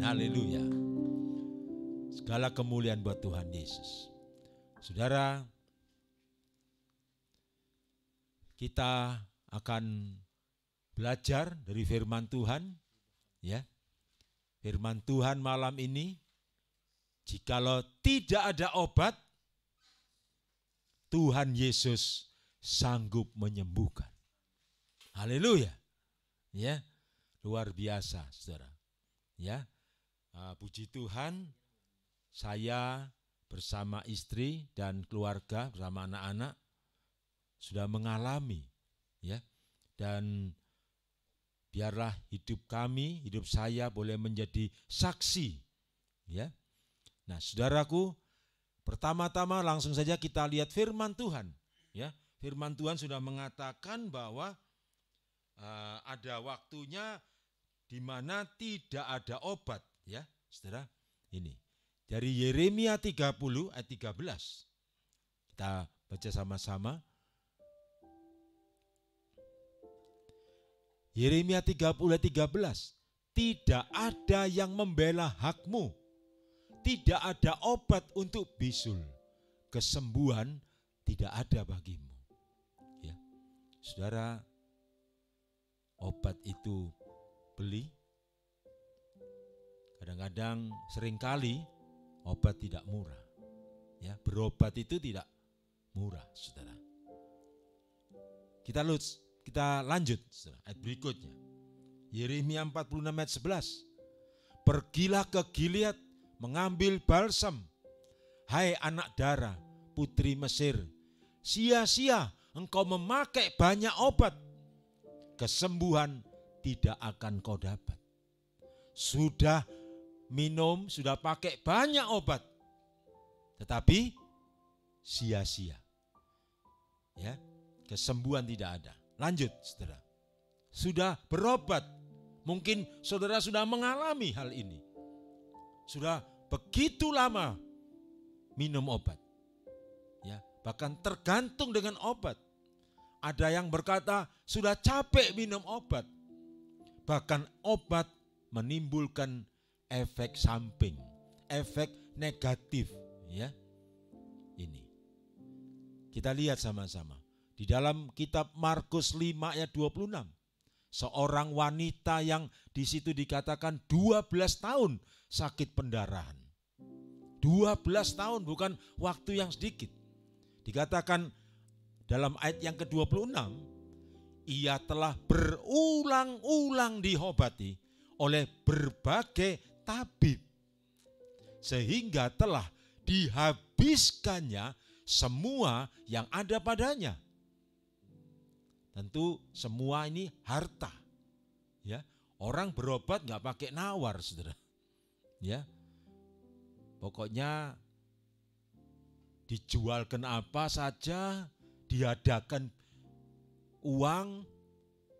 Haleluya. Segala kemuliaan buat Tuhan Yesus. Saudara, kita akan belajar dari firman Tuhan, ya. Firman Tuhan malam ini, jikalau tidak ada obat, Tuhan Yesus sanggup menyembuhkan. Haleluya. Ya, luar biasa, Saudara. Ya. Puji Tuhan, saya bersama istri dan keluarga, bersama anak-anak sudah mengalami, ya. Dan biarlah hidup kami, hidup saya boleh menjadi saksi, ya. Nah, saudaraku, pertama-tama langsung saja kita lihat firman Tuhan, ya. Firman Tuhan sudah mengatakan bahwa ada waktunya di mana tidak ada obat, ya, saudara. Ini dari Yeremia 30 ayat 13. Kita baca sama-sama. Yeremia 30 ayat 13. Tidak ada yang membela hakmu. Tidak ada obat untuk bisul. Kesembuhan tidak ada bagimu. Ya. Saudara, obat itu beli. Kadang-kadang seringkali obat tidak murah. Ya, berobat itu tidak murah, saudara. Kita lanjut, saudara, ayat berikutnya. Yeremia 46 ayat 11. Pergilah ke Gilead mengambil balsam. Hai anak dara, putri Mesir, sia-sia engkau memakai banyak obat. Kesembuhan tidak akan kau dapat. Sudah minum, sudah pakai banyak obat, tetapi sia-sia. Ya, kesembuhan tidak ada. Lanjut, saudara. Sudah berobat, mungkin saudara sudah mengalami hal ini. Sudah begitu lama minum obat. Ya, bahkan tergantung dengan obat. Ada yang berkata sudah capek minum obat. Bahkan obat menimbulkan efek samping, efek negatif, ya. Ini. Kita lihat sama-sama. Di dalam kitab Markus 5 ayat 26. Seorang wanita yang di situ dikatakan 12 tahun sakit pendarahan. 12 tahun, bukan waktu yang sedikit. Dikatakan dalam ayat yang ke-26, ia telah berulang-ulang diobati oleh berbagai tabib, sehingga telah dihabiskannya semua yang ada padanya. Tentu semua ini harta. Ya, orang berobat nggak pakai nawar, saudara. Ya, pokoknya dijualkan apa saja, diadakan uang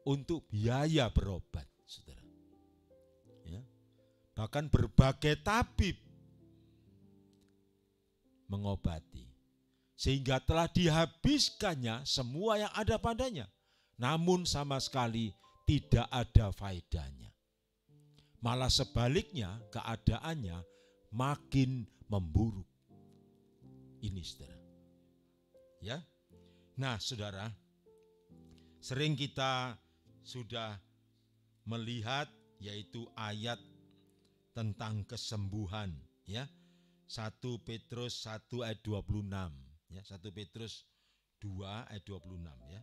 untuk biaya berobat, saudara. Ya. Bahkan berbagai tabib mengobati. Sehingga telah dihabiskannya semua yang ada padanya. Namun sama sekali tidak ada faedahnya. Malah sebaliknya keadaannya makin memburuk. Ini, saudara. Ya. Nah, saudara, sering kita sudah melihat yaitu ayat tentang kesembuhan, ya. 1 Petrus 1 ayat 26, ya. 1 Petrus 2 ayat 26, ya.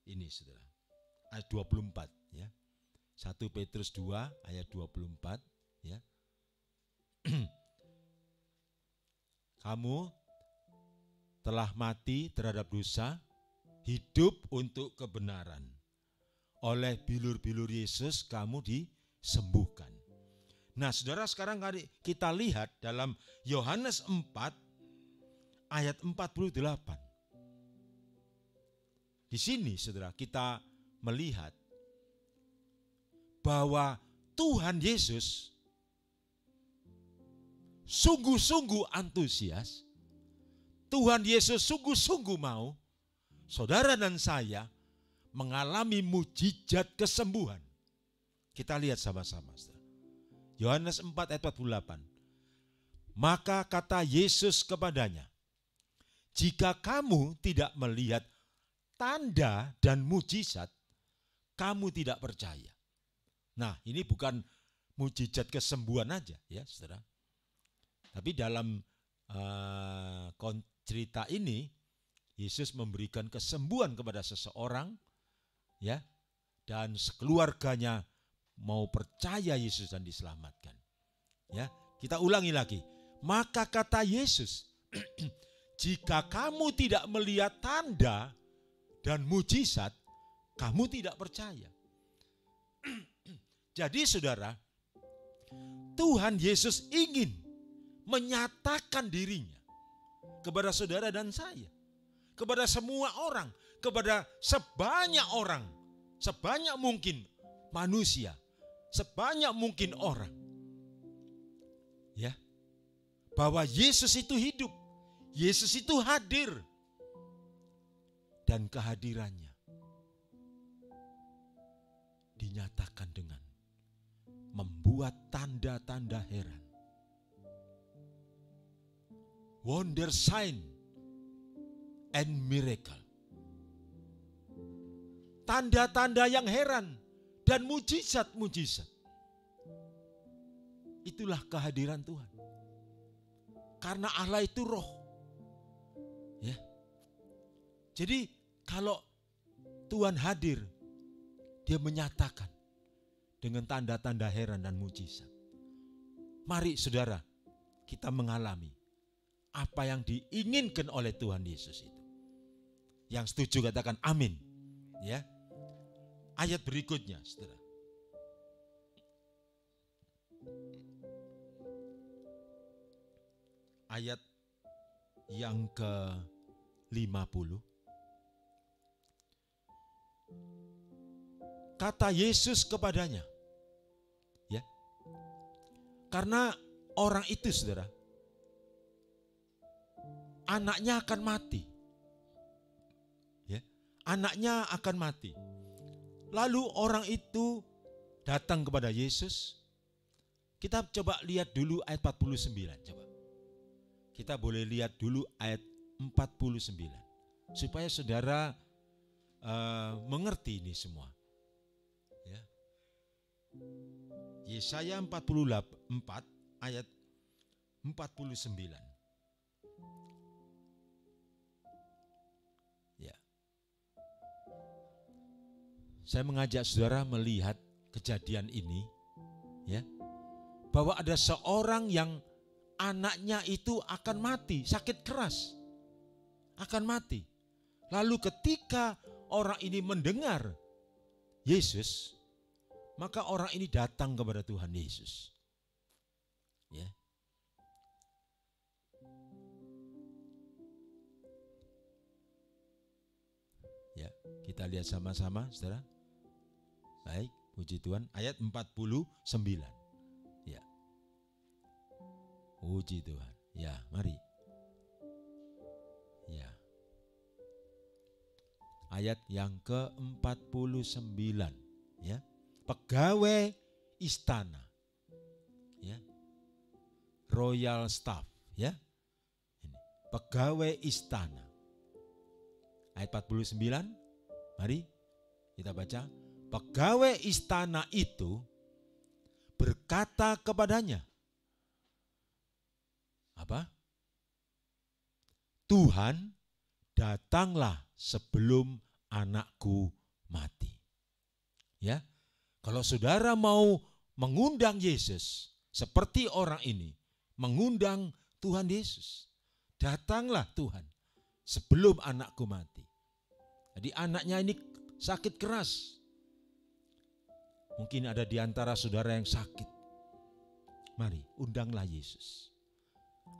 Ini, saudara. Ayat 24, ya. 1 Petrus 2 ayat 24, ya. Kamu telah mati terhadap dosa, hidup untuk kebenaran. Oleh bilur-bilur Yesus kamu disembuhkan. Nah, saudara, sekarang kita lihat dalam Yohanes 4 ayat 48. Di sini, saudara, kita melihat bahwa Tuhan Yesus sungguh-sungguh antusias. Tuhan Yesus sungguh-sungguh mau saudara dan saya mengalami mujizat kesembuhan. Kita lihat sama-sama, saudara. Yohanes 4 ayat 48. Maka kata Yesus kepadanya, jika kamu tidak melihat tanda dan mujizat, kamu tidak percaya. Nah, ini bukan mujizat kesembuhan aja ya, saudara. Tapi dalam cerita ini, Yesus memberikan kesembuhan kepada seseorang, ya, dan sekeluarganya mau percaya Yesus dan diselamatkan. Ya, kita ulangi lagi. Maka kata Yesus, jika kamu tidak melihat tanda dan mujizat, kamu tidak percaya. Jadi saudara, Tuhan Yesus ingin menyatakan dirinya kepada saudara dan saya, kepada semua orang, kepada sebanyak orang, sebanyak mungkin manusia, sebanyak mungkin orang. Ya, bahwa Yesus itu hidup, Yesus itu hadir, dan kehadirannya dinyatakan dengan membuat tanda-tanda heran, wonder, sign, and miracle. Tanda-tanda yang heran dan mujizat-mujizat. Itulah kehadiran Tuhan. Karena Allah itu roh. Ya. Jadi kalau Tuhan hadir, dia menyatakan dengan tanda-tanda heran dan mujizat. Mari saudara, kita mengalami apa yang diinginkan oleh Tuhan Yesus itu. Yang setuju katakan amin. Ya. Ayat berikutnya, saudara. Ayat yang ke-50. Kata Yesus kepadanya, ya, karena orang itu saudara, anaknya akan mati, ya, anaknya akan mati. Lalu orang itu datang kepada Yesus. Kita coba lihat dulu ayat 49, coba. Kita boleh lihat dulu ayat 49 supaya saudara mengerti ini semua. Ya. Yesaya 44 ayat 49. Ya. Saya mengajak saudara melihat kejadian ini, ya, bahwa ada seorang yang anaknya itu akan mati, sakit keras, akan mati. Lalu ketika orang ini mendengar Yesus, maka orang ini datang kepada Tuhan Yesus. Ya. Ya, kita lihat sama-sama, saudara. Baik, puji Tuhan. Ayat 49. Ya. Puji Tuhan. Ya, mari. Ya. Ayat yang ke-49, ya. Pegawai istana. Ya. Royal staff, ya. Ini, pegawai istana. Ayat 49. Mari kita baca. Pegawai istana itu berkata kepadanya, apa? Tuhan, datanglah sebelum anakku mati. Ya. Kalau saudara mau mengundang Yesus seperti orang ini, mengundang Tuhan Yesus, datanglah Tuhan sebelum anakku mati. Jadi anaknya ini sakit keras. Mungkin ada di antara saudara yang sakit. Mari, undanglah Yesus.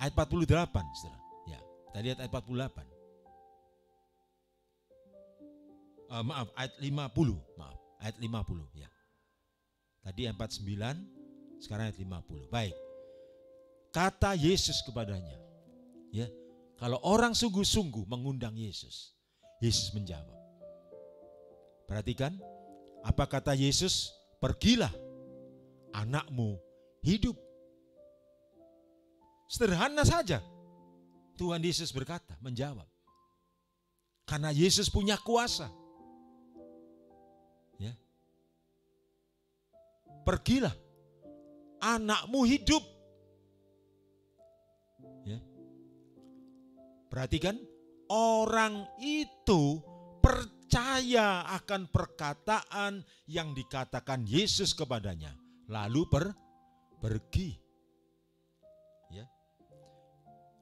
Ayat 48, saudara. Ya, kita lihat ayat 48. Ayat 50. Maaf, ayat 50, ya. Tadi ayat 49, sekarang ayat 50. Baik. Kata Yesus kepadanya, ya, kalau orang sungguh-sungguh mengundang Yesus, Yesus menjawab. Perhatikan, apa kata Yesus? Pergilah, anakmu hidup. Sederhana saja. Tuhan Yesus berkata, menjawab. Karena Yesus punya kuasa. Ya. Pergilah, anakmu hidup. Ya. Perhatikan, orang itu percaya akan perkataan yang dikatakan Yesus kepadanya, lalu pergi. Ya.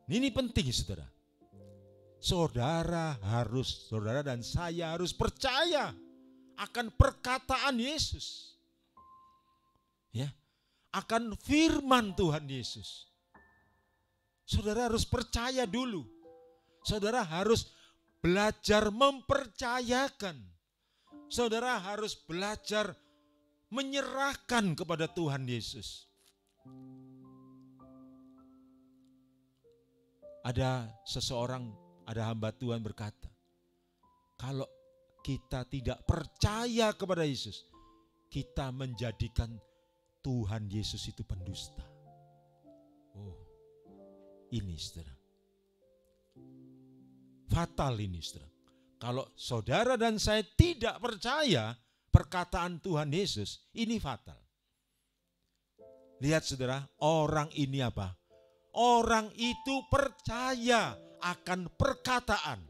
Ini penting, saudara. Saudara dan saya harus percaya akan perkataan Yesus. Ya, akan firman Tuhan Yesus. Saudara harus percaya dulu. Saudara harus belajar mempercayakan. Saudara harus belajar menyerahkan kepada Tuhan Yesus. Ada seseorang, ada hamba Tuhan berkata, kalau kita tidak percaya kepada Yesus, kita menjadikan Tuhan Yesus itu pendusta. Oh, ini saudara. Fatal ini saudara. Kalau saudara dan saya tidak percaya perkataan Tuhan Yesus, ini fatal. Lihat saudara, orang ini apa? Orang itu percaya akan perkataan.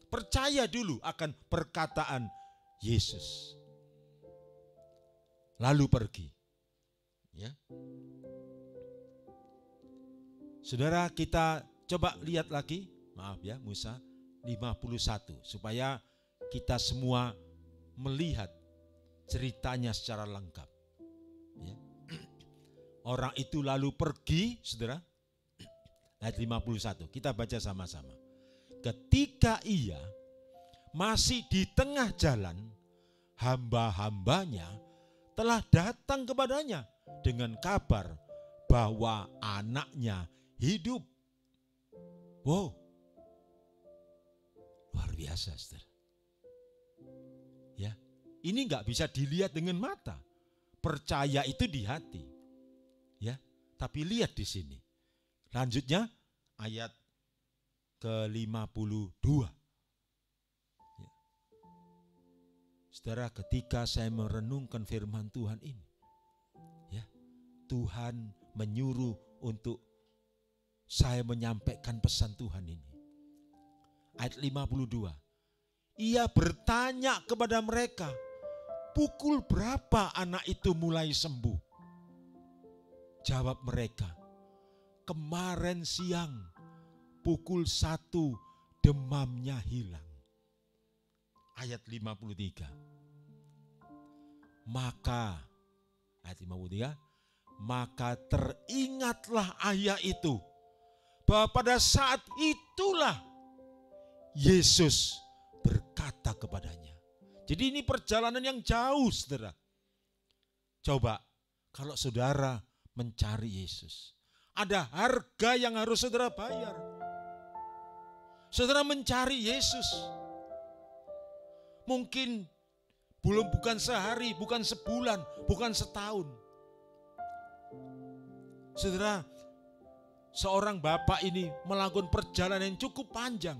Percaya dulu akan perkataan Yesus. Lalu pergi. Ya. Saudara, kita coba lihat lagi, maaf ya Musa, 51 supaya kita semua melihat ceritanya secara lengkap. Ya. Orang itu lalu pergi, saudara, ayat 51, kita baca sama-sama. Ketika ia masih di tengah jalan, hamba-hambanya telah datang kepadanya dengan kabar bahwa anaknya hidup. Wow, luar biasa, saudara. Ya, ini nggak bisa dilihat dengan mata. Percaya itu di hati. Ya, tapi lihat di sini. Lanjutnya ayat ke-52. Ya. Saudara, ketika saya merenungkan firman Tuhan ini, ya, Tuhan menyuruh untuk saya menyampaikan pesan Tuhan ini. Ayat 52. Ia bertanya kepada mereka, pukul berapa anak itu mulai sembuh? Jawab mereka, kemarin siang pukul 1 demamnya hilang. Ayat 53. Maka, ayat 53, maka teringatlah ayah itu bahwa pada saat itulah Yesus berkata kepadanya. Jadi ini perjalanan yang jauh, saudara. Coba kalau saudara mencari Yesus, ada harga yang harus saudara bayar. Saudara mencari Yesus, mungkin bukan sehari, bukan sebulan, bukan setahun. Saudara, seorang bapak ini melakukan perjalanan yang cukup panjang.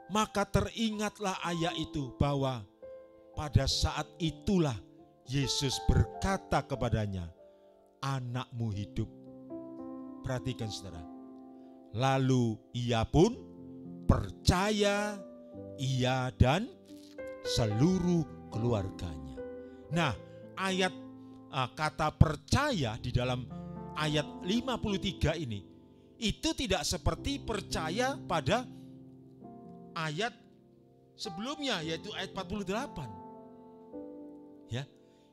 Maka teringatlah ayah itu bahwa pada saat itulah Yesus berkata kepadanya, anakmu hidup. Perhatikan saudara. Lalu ia pun percaya, ia dan seluruh keluarganya. Nah, ayat kata percaya di dalam ayat 53 ini, itu tidak seperti percaya pada ayat sebelumnya, yaitu ayat 48. Ya,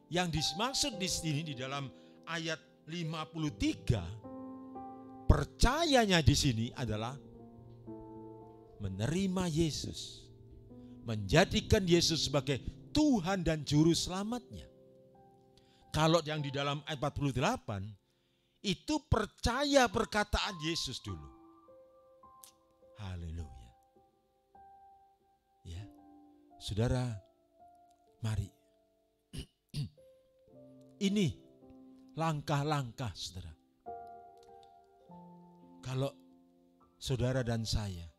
yang dimaksud di sini di dalam ayat 53, percayanya di sini adalah menerima Yesus, menjadikan Yesus sebagai Tuhan dan Juru Selamatnya. Kalau yang di dalam ayat 48, itu percaya perkataan Yesus dulu. Haleluya. Ya, saudara, mari Ini langkah-langkah, saudara. Kalau saudara dan saya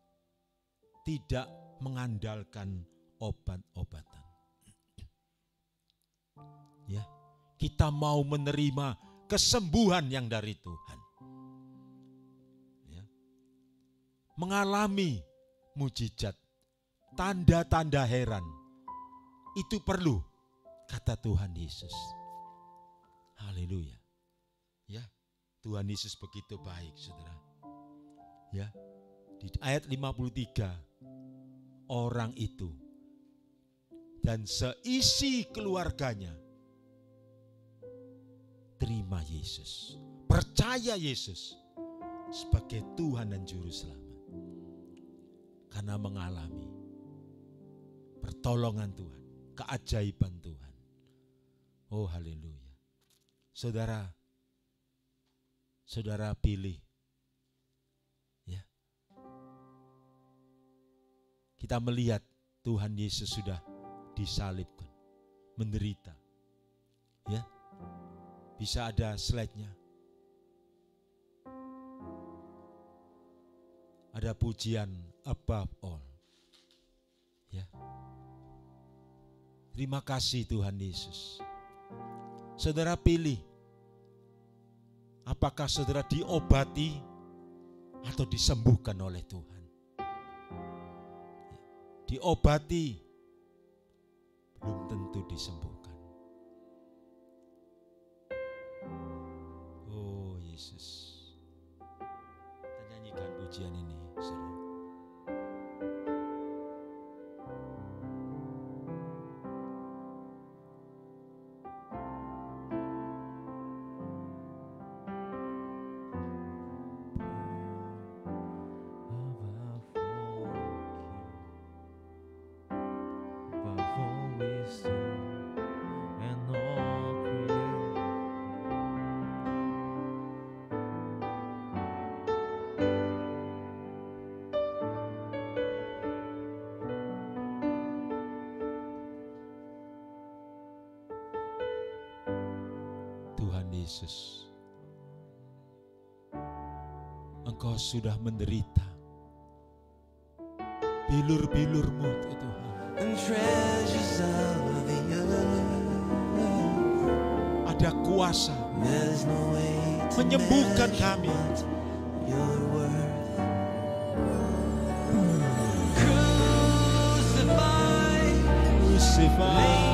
tidak mengandalkan obat-obatan, ya, kita mau menerima kesembuhan yang dari Tuhan, ya, mengalami mujizat, tanda-tanda heran, itu perlu, kata Tuhan Yesus. Haleluya. Ya, Tuhan Yesus begitu baik, saudara. Ya, di ayat 53, orang itu dan seisi keluarganya terima Yesus, percaya Yesus sebagai Tuhan dan Juru Selamat, karena mengalami pertolongan Tuhan, keajaiban Tuhan. Oh haleluya. Saudara pilih, ya. Kita melihat Tuhan Yesus sudah disalibkan, menderita. Ya. Bisa ada slide-nya. Ada pujian above all. Ya. Terima kasih Tuhan Yesus. Saudara pilih, apakah saudara diobati atau disembuhkan oleh Tuhan? Diobati, belum tentu disembuhkan. Oh Yesus. Kita nyanyikan pujian ini, saudara. Tuhan Yesus, Engkau sudah menderita, bilur-bilurmu Tuhan, ada kuasa menyembuhkan kami. Crucify.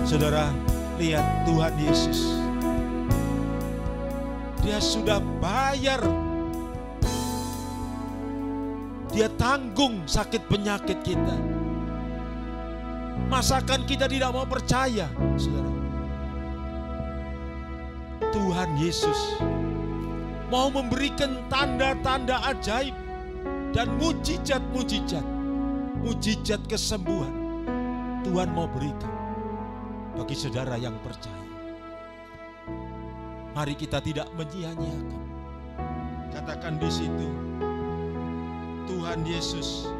Saudara, lihat Tuhan Yesus. Dia sudah bayar. Dia tanggung sakit penyakit kita. Masakan kita tidak mau percaya, saudara. Tuhan Yesus mau memberikan tanda-tanda ajaib dan mujizat-mujizat, mujizat kesembuhan. Tuhan mau berikan bagi saudara yang percaya. Mari kita tidak menyia-nyiakan. Katakan di situ, Tuhan Yesus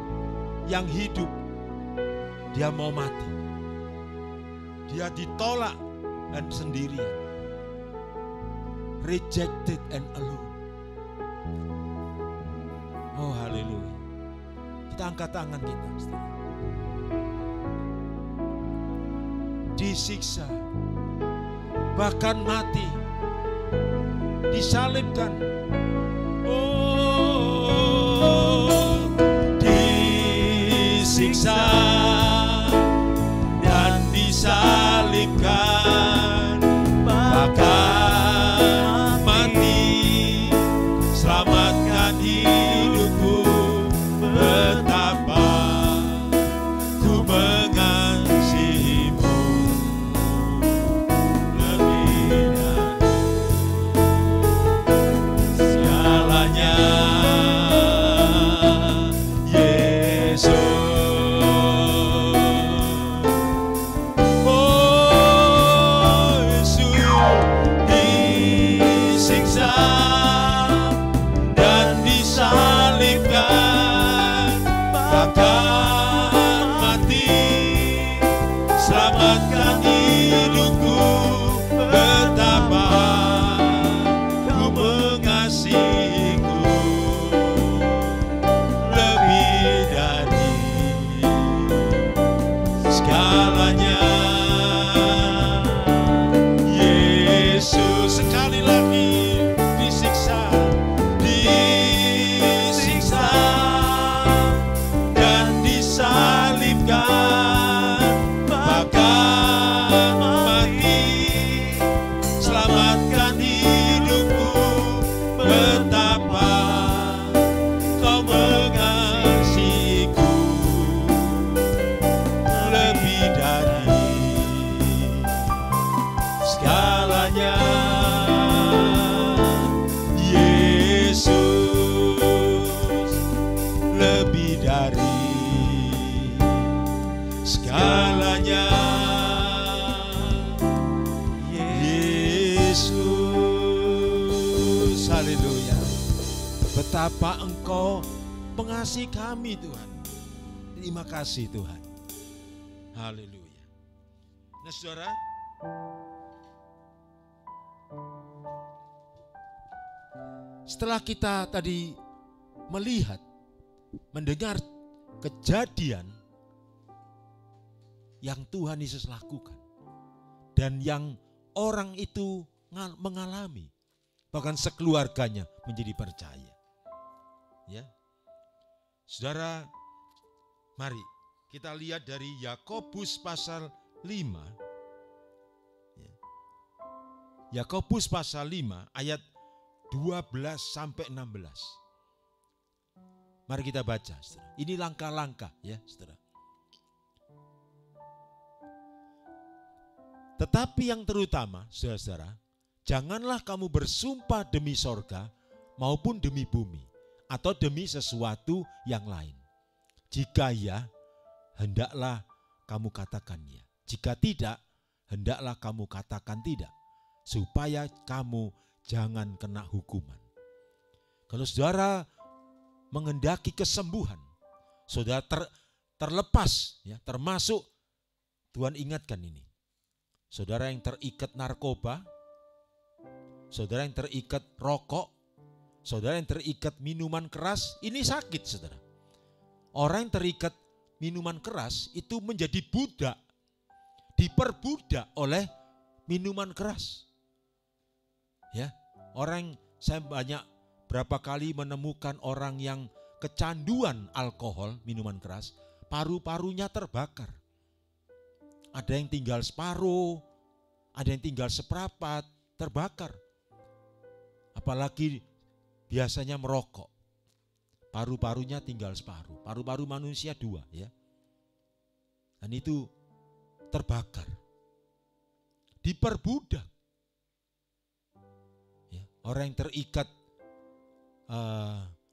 yang hidup, dia mau mati. Dia ditolak dan sendirian. Rejected and alone. Oh haleluya. Kita angkat tangan kita. Disiksa, bahkan mati, disalibkan. Oh, disiksa dan disalibkan, bahkan mati, selamatkan hidupku. Betapa ku mengasihimu lebih dari segalanya, Yesus. Oh Yesus, disiksa dan disalibkan, bahkan mati, selamatkan hidupku. Betapa ku mengasihiku lebih dari segalanya, Yesus. Sekali lagi, disiksa, disiksa dan disalibkan, bahkan mati, selamatkan hidupku. Betapa kau mengasihiku lebih dari segalanya, Yesus. Lebih dari segalanya, Yesus. Haleluya. Betapa Engkau mengasihi kami, Tuhan. Terima kasih, Tuhan. Haleluya. Nah, saudara, setelah kita tadi melihat, mendengar kejadian yang Tuhan Yesus lakukan dan yang orang itu mengalami, bahkan sekeluarganya menjadi percaya. Ya, saudara, mari kita lihat dari Yakobus pasal 5. Ya. Yakobus pasal 5 ayat 12 sampai 16. Mari kita baca, saudara. Ini langkah-langkah ya, saudara. Tetapi yang terutama, saudara-saudara, janganlah kamu bersumpah demi sorga maupun demi bumi atau demi sesuatu yang lain. Jika ya, hendaklah kamu katakan ya. Jika tidak, hendaklah kamu katakan tidak, supaya kamu jangan kena hukuman. Kalau saudara mengendaki kesembuhan, saudara terlepas, ya, termasuk Tuhan ingatkan ini. Saudara yang terikat narkoba, saudara yang terikat rokok, saudara yang terikat minuman keras, ini sakit, saudara. Orang yang terikat minuman keras itu menjadi budak, diperbudak oleh minuman keras. Ya, saya banyak berapa kali menemukan orang yang kecanduan alkohol, minuman keras, paru-parunya terbakar. Ada yang tinggal separuh, ada yang tinggal seperempat, terbakar. Apalagi biasanya merokok, paru-parunya tinggal separuh, paru-paru manusia 2, ya. Dan itu terbakar, diperbudak. Ya, orang yang terikat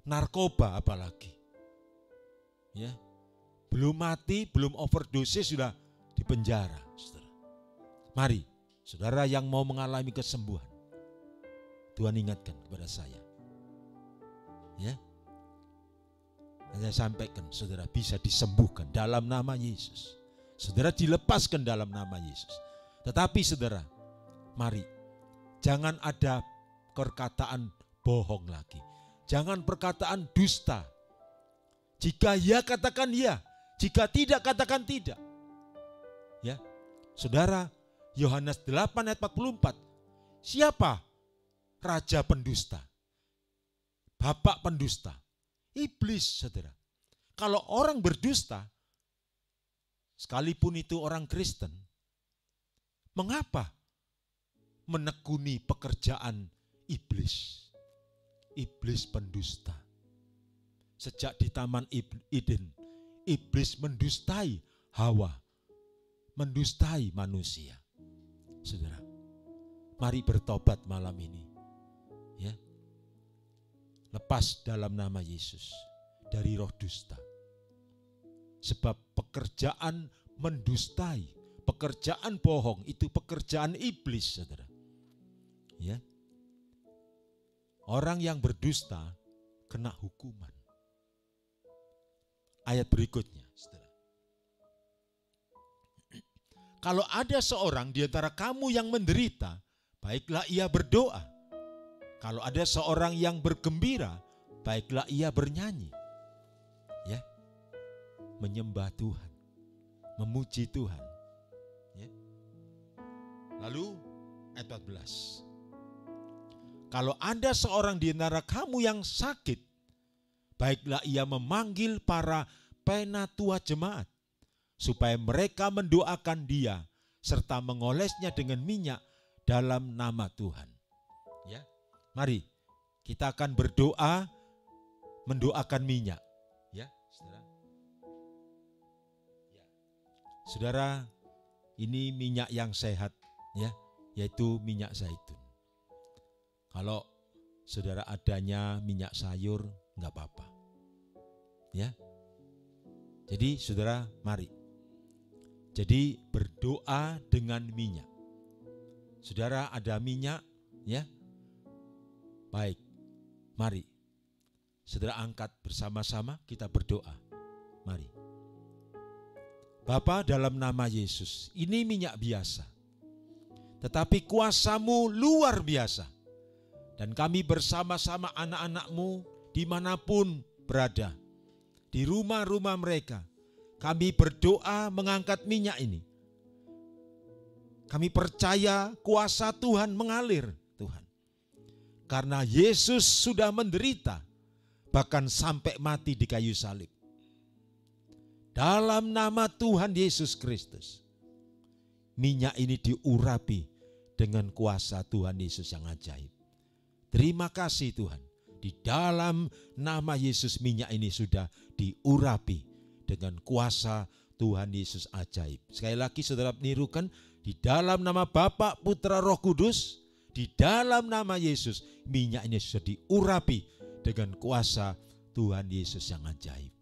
narkoba apalagi, ya, belum mati, belum overdosis sudah dipenjara, saudara. Mari, saudara yang mau mengalami kesembuhan, Tuhan ingatkan kepada saya, ya. Saya sampaikan, saudara bisa disembuhkan dalam nama Yesus. Saudara dilepaskan dalam nama Yesus. Tetapi saudara, mari, jangan ada perkataan bohong lagi. Jangan perkataan dusta. Jika ya, katakan ya. Jika tidak, katakan tidak. Ya, saudara, Yohanes 8 ayat 44. Siapa raja pendusta? Bapak pendusta. Iblis, saudara. Kalau orang berdusta, sekalipun itu orang Kristen, mengapa menekuni pekerjaan iblis? Iblis pendusta. Sejak di Taman Eden, iblis mendustai Hawa, mendustai manusia. Saudara, mari bertobat malam ini. Ya. Lepas dalam nama Yesus dari roh dusta. Sebab pekerjaan mendustai, pekerjaan bohong itu pekerjaan iblis, saudara. Ya. Orang yang berdusta kena hukuman. Ayat berikutnya, saudara. Kalau ada seorang di antara kamu yang menderita, baiklah ia berdoa. Kalau ada seorang yang bergembira, baiklah ia bernyanyi. Ya. Menyembah Tuhan, memuji Tuhan. Ya. Lalu ayat 14. Kalau ada seorang di antara kamu yang sakit, baiklah ia memanggil para penatua jemaat, supaya mereka mendoakan dia, serta mengolesnya dengan minyak dalam nama Tuhan. Ya. Mari kita akan berdoa, mendoakan minyak, ya, saudara. Ya. Saudara, ini minyak yang sehat, ya, yaitu minyak zaitun. Kalau saudara adanya minyak sayur, enggak apa-apa, ya. Jadi saudara, mari. Jadi berdoa dengan minyak. Saudara ada minyak, ya. Baik, mari saudara angkat bersama-sama, kita berdoa. Mari. Bapa, dalam nama Yesus, ini minyak biasa, tetapi kuasa-Mu luar biasa. Dan kami bersama-sama anak-anak-Mu dimanapun berada, di rumah-rumah mereka, kami berdoa mengangkat minyak ini. Kami percaya kuasa Tuhan mengalir, Tuhan. Karena Yesus sudah menderita, bahkan sampai mati di kayu salib. Dalam nama Tuhan Yesus Kristus, minyak ini diurapi dengan kuasa Tuhan Yesus yang ajaib. Terima kasih Tuhan, di dalam nama Yesus minyak ini sudah diurapi dengan kuasa Tuhan Yesus ajaib. Sekali lagi saudara menirukan, di dalam nama Bapa, Putra, Roh Kudus, di dalam nama Yesus, minyak ini sudah diurapi dengan kuasa Tuhan Yesus yang ajaib.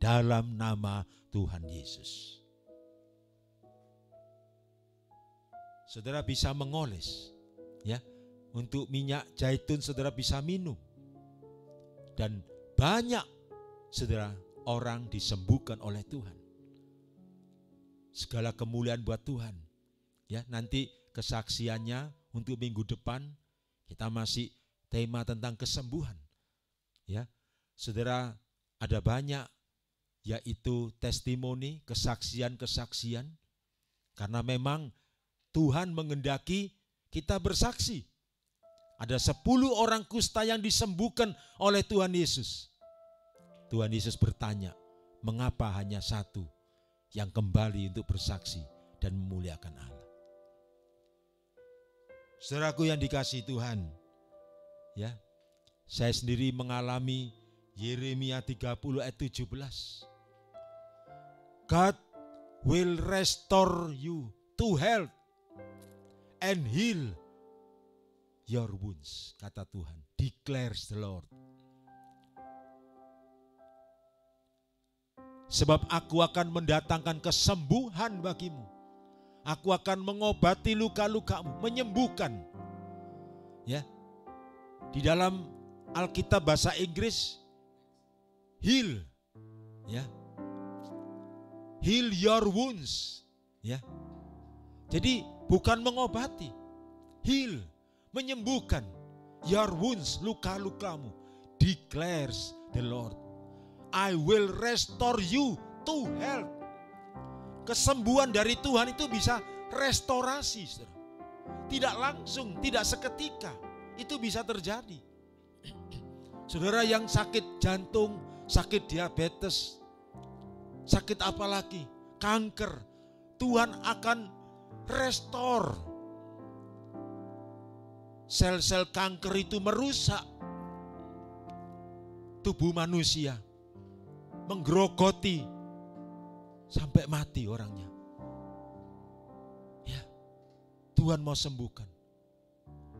Dalam nama Tuhan Yesus. Saudara bisa mengoles, ya. Untuk minyak zaitun saudara bisa minum. Dan banyak saudara, orang disembuhkan oleh Tuhan. Segala kemuliaan buat Tuhan. Ya, nanti kesaksiannya untuk minggu depan kita masih tema tentang kesembuhan. Ya, saudara, ada banyak yaitu testimoni, kesaksian-kesaksian, karena memang Tuhan mengendaki kita bersaksi. Ada 10 orang kusta yang disembuhkan oleh Tuhan Yesus. Tuhan Yesus bertanya, mengapa hanya 1 yang kembali untuk bersaksi dan memuliakan Allah? Saudaraku yang dikasihi Tuhan, ya, saya sendiri mengalami Yeremia 30 ayat 17. God will restore you to health and heal your wounds, kata Tuhan. Declares the Lord. Sebab aku akan mendatangkan kesembuhan bagimu. Aku akan mengobati luka-lukamu, menyembuhkan. Ya. Di dalam Alkitab bahasa Inggris, heal. Ya. Heal your wounds. Ya. Jadi bukan mengobati, heal, menyembuhkan your wounds, luka-lukamu. Declares the Lord. I will restore you to health. Kesembuhan dari Tuhan itu bisa restorasi, saudara. Tidak langsung, tidak seketika. Itu bisa terjadi. Saudara yang sakit jantung, sakit diabetes, sakit apa lagi? Kanker. Tuhan akan restore. Sel-sel kanker itu merusak tubuh manusia. Menggerogoti sampai mati orangnya. Ya, Tuhan mau sembuhkan.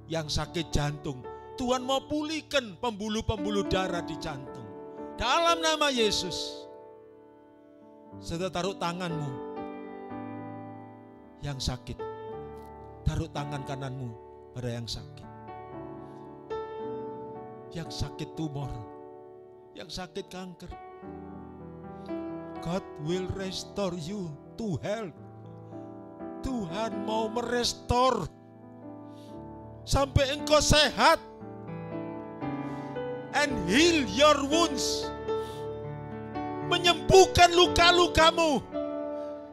Yang sakit jantung, Tuhan mau pulihkan pembuluh-pembuluh darah di jantung. Dalam nama Yesus. Saudara, taruh tanganmu yang sakit. Taruh tangan kananmu pada yang sakit. Yang sakit tumor, yang sakit kanker. God will restore you to health. Tuhan mau merestore sampai engkau sehat. And heal your wounds. Menyembuhkan luka-lukamu.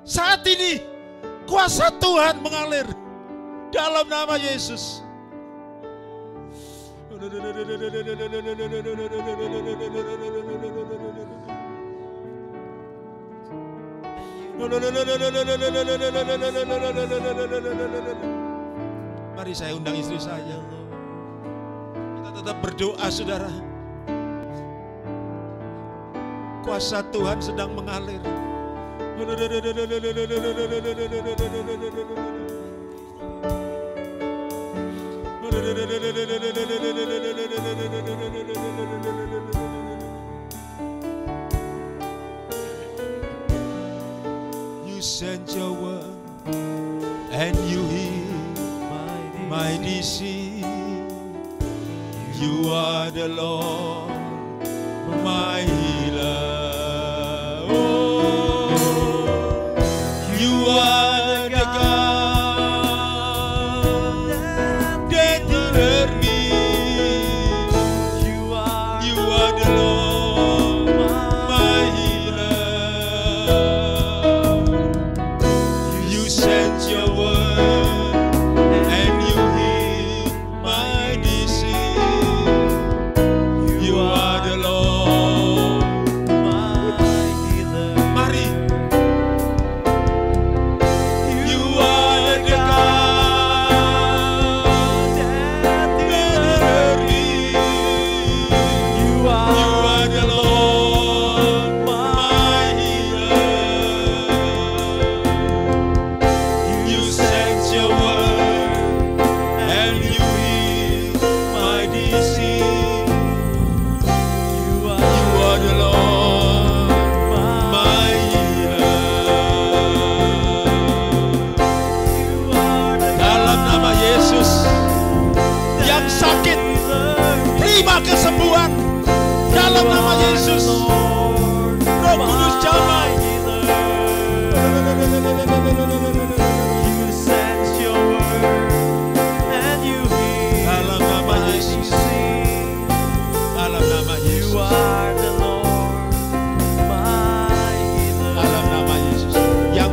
Saat ini kuasa Tuhan mengalir dalam nama Yesus. Mari saya undang istri saya. Kita tetap berdoa, saudara. Kuasa Tuhan sedang mengalir. You sent your word and you heal my disease. You are the Lord, my healer. Oh, you are the God that delivered me. You are the Lord, my healer. You sent your word and you healed my disease. You are the Lord.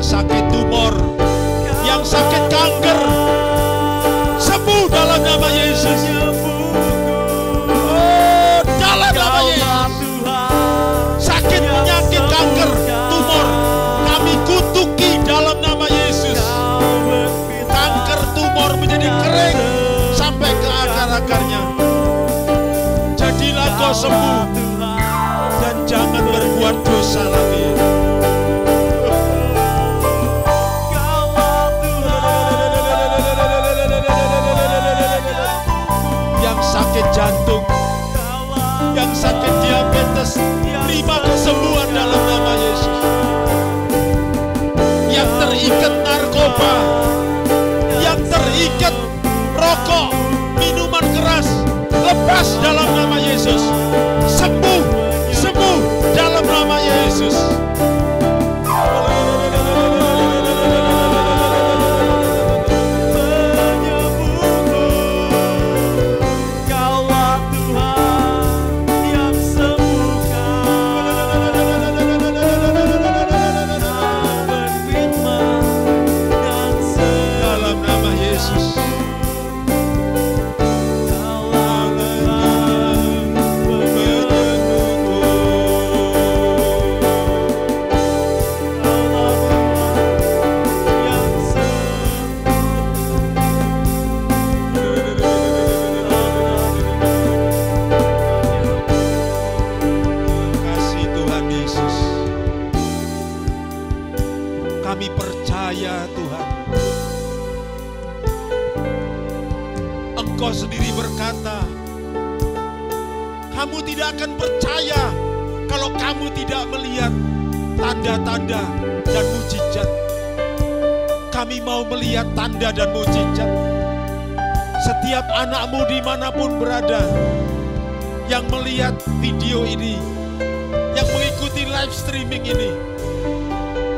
sakit tumor, yang sakit kanker, sembuh dalam nama Yesus. Oh, dalam nama Yesus. Sakit penyakit kanker, tumor, kami kutuki dalam nama Yesus. Kanker tumor menjadi kering sampai ke akar-akarnya. Jadilah kau sembuh dan jangan berbuat dosa lagi. Yang sakit jantung, yang sakit diabetes, terima kesembuhan dalam nama Yesus. Yang terikat narkoba, yang terikat rokok, minuman keras, lepas dalam nama Yesus. Sembuh, sembuh dalam nama Yesus. Engkau sendiri berkata, kamu tidak akan percaya kalau kamu tidak melihat tanda-tanda dan mujizat. Kami mau melihat tanda dan mujizat. Setiap anakmu dimanapun berada, yang melihat video ini, yang mengikuti live streaming ini,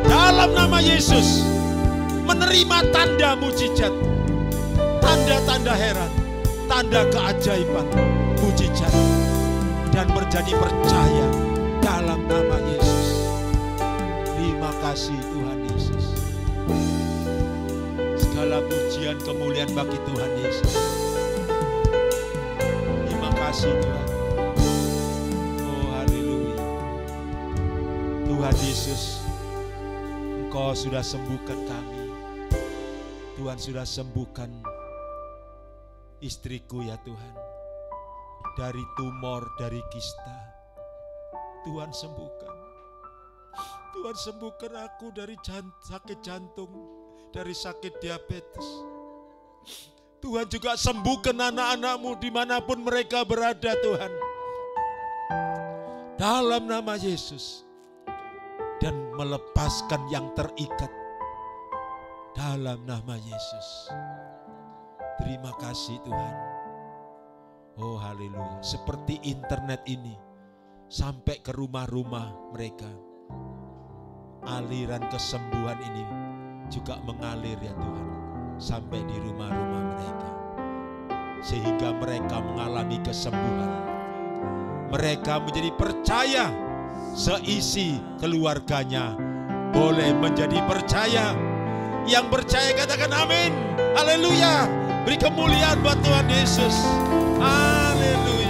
dalam nama Yesus, menerima tanda mujizat, tanda-tanda heran, tanda keajaiban, mujizat, dan menjadi percaya dalam nama Yesus. Terima kasih Tuhan Yesus. Segala pujian kemuliaan bagi Tuhan Yesus. Terima kasih Tuhan. Oh haleluya. Tuhan Yesus, Engkau sudah sembuhkan kami. Tuhan sudah sembuhkan istriku ya Tuhan, dari tumor, dari kista. Tuhan sembuhkan. Tuhan sembuhkan aku dari sakit jantung, dari sakit diabetes. Tuhan juga sembuhkan anak-anakmu dimanapun mereka berada Tuhan. Dalam nama Yesus. Dan melepaskan yang terikat dalam nama Yesus. Terima kasih Tuhan. Oh haleluya. Seperti internet ini sampai ke rumah-rumah mereka. Aliran kesembuhan ini juga mengalir ya Tuhan. Sampai di rumah-rumah mereka. Sehingga mereka mengalami kesembuhan. Mereka menjadi percaya. Seisi keluarganya boleh menjadi percaya. Yang percaya katakan amin. Haleluya. Beri kemuliaan buat Tuhan Yesus. Haleluya.